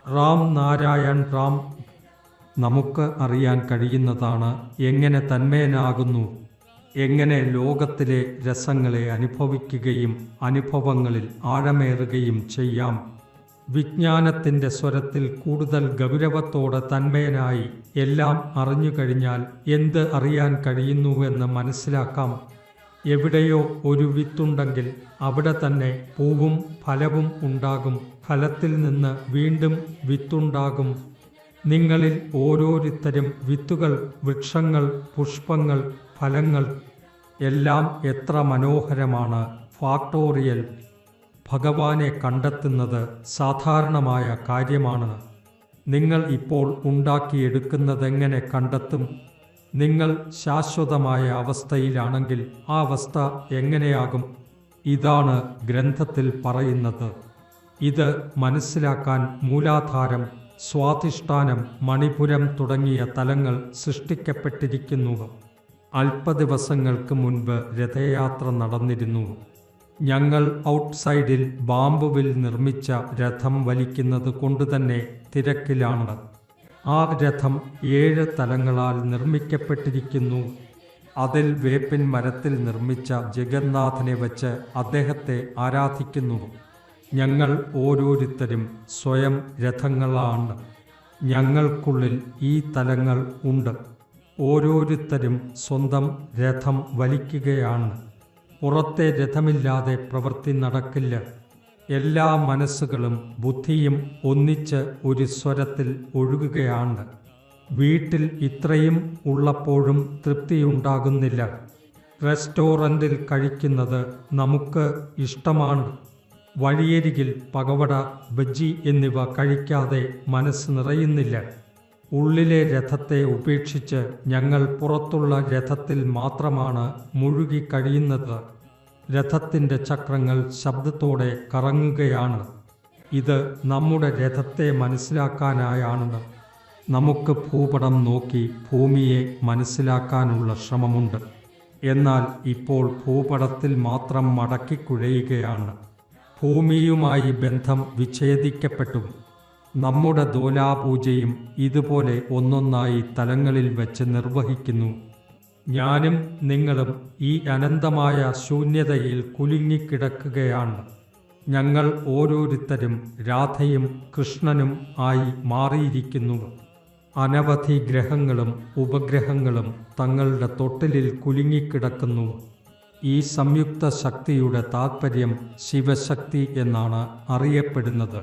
റാം നാരായൺ റാം. നമുക്ക് അറിയാൻ കഴിയുന്നതാണ് എങ്ങനെ തന്മയനാകുന്നു, എങ്ങനെ ലോകത്തിലെ രസങ്ങളെ അനുഭവിക്കുകയും അനുഭവങ്ങളിൽ ആഴമേറുകയും ചെയ്യാം. വിജ്ഞാനത്തിൻ്റെ സ്വരത്തിൽ കൂടുതൽ ഗൗരവത്തോടെ തന്മയനായി എല്ലാം അറിഞ്ഞുകഴിഞ്ഞാൽ എന്ത് അറിയാൻ കഴിയുന്നുവെന്ന് മനസ്സിലാക്കാം. എവിടെയോ ഒരു വിത്തുണ്ടെങ്കിൽ അവിടെ തന്നെ പൂവും ഫലവും ഉണ്ടാകും. ഫലത്തിൽ നിന്ന് വീണ്ടും വിത്തുണ്ടാകും. നിങ്ങളിൽ ഓരോരുത്തരും വിത്തുകൾ, വൃക്ഷങ്ങൾ, പുഷ്പങ്ങൾ, ഫലങ്ങൾ. എല്ലാം എത്ര മനോഹരമാണ്. ഫാക്ടോറിയൽ. ഭഗവാനെ കണ്ടെത്തുന്നത് സാധാരണമായ കാര്യമാണ്. നിങ്ങൾ ഇപ്പോൾ ഉണ്ടാക്കിയെടുക്കുന്നതെങ്ങനെ കണ്ടെത്തും? നിങ്ങൾ ശാശ്വതമായ അവസ്ഥയിലാണെങ്കിൽ ആ അവസ്ഥ എങ്ങനെയാകും? ഇതാണ് ഗ്രന്ഥത്തിൽ പറയുന്നത്. ഇത് മനസ്സിലാക്കാൻ മൂലാധാരം, സ്വാധിഷ്ഠാനം, മണിപുരം തുടങ്ങിയ തലങ്ങൾ സൃഷ്ടിക്കപ്പെട്ടിരിക്കുന്നു. അല്പദിവസങ്ങൾക്ക് മുൻപ് രഥയാത്ര നടന്നിരുന്നു. ഞങ്ങൾ ഔട്ട്സൈഡിൽ ബാംബുവിൽ നിർമ്മിച്ച രഥം വലിക്കുന്നത് കൊണ്ടുതന്നെ തിരക്കിലാണ്. ആ രഥം 7 തലങ്ങളാൽ നിർമ്മിക്കപ്പെട്ടിരിക്കുന്നു. അതിൽ വേപ്പിൻ മരത്തിൽ നിർമ്മിച്ച ജഗന്നാഥനെ വച്ച് അദ്ദേഹത്തെ ആരാധിക്കുന്നു. ഞങ്ങൾ ഓരോരുത്തരും സ്വയം രഥങ്ങളാണ്. ഞങ്ങൾക്കുള്ളിൽ ഈ തലങ്ങൾ ഉണ്ട്. ഓരോരുത്തരും സ്വന്തം രഥം വലിക്കുകയാണ്. പുറത്തെ രഥമില്ലാതെ പ്രവൃത്തി നടക്കില്ല. എല്ലാ മനസ്സുകളും ബുദ്ധിയും ഒന്നിച്ച് ഒരു സ്വരത്തിൽ ഒഴുകുകയാണ്. വീട്ടിൽ ഇത്രയും ഉള്ളപ്പോഴും തൃപ്തിയുണ്ടാകുന്നില്ല. റെസ്റ്റോറൻറ്റിൽ കഴിക്കുന്നത് നമുക്ക് ഇഷ്ടമാണ്. വഴിയരികിൽ പകവട, ബജ്ജി എന്നിവ കഴിക്കാതെ മനസ്സ് നിറയുന്നില്ല. ഉള്ളിലെ രഥത്തെ ഉപേക്ഷിച്ച് ഞങ്ങൾ പുറത്തുള്ള രഥത്തിൽ മാത്രമാണ് മുഴുകിക്കഴിയുന്നത്. രഥത്തിൻ്റെ ചക്രങ്ങൾ ശബ്ദത്തോടെ കറങ്ങുകയാണ്. ഇത് നമ്മുടെ രഥത്തെ മനസ്സിലാക്കാനായാണ്. നമുക്ക് ഭൂപടം നോക്കി ഭൂമിയെ മനസ്സിലാക്കാനുള്ള ശ്രമമുണ്ട്. എന്നാൽ ഇപ്പോൾ ഭൂപടത്തിൽ മാത്രം മടക്കിക്കുഴയുകയാണ്. ഭൂമിയുമായി ബന്ധം വിച്ഛേദിക്കപ്പെട്ടു. നമ്മുടെ ദോലാപൂജയും ഇതുപോലെ ഒന്നൊന്നായി തലങ്ങളിൽ വെച്ച് നിർവഹിക്കുന്നു. ഞാനും നിങ്ങളും ഈ അനന്തമായ ശൂന്യതയിൽ കുലുങ്ങിക്കിടക്കുകയാണ്. ഞങ്ങൾ ഓരോരുത്തരും രാധയും കൃഷ്ണനും ആയി മാറിയിരിക്കുന്നു. അനവധി ഗ്രഹങ്ങളും ഉപഗ്രഹങ്ങളും തങ്ങളുടെ തൊട്ടിലിൽ കുലുങ്ങിക്കിടക്കുന്നു. ഈ സംയുക്ത ശക്തിയുടെ താത്പര്യം ശിവശക്തി എന്നാണ് അറിയപ്പെടുന്നത്.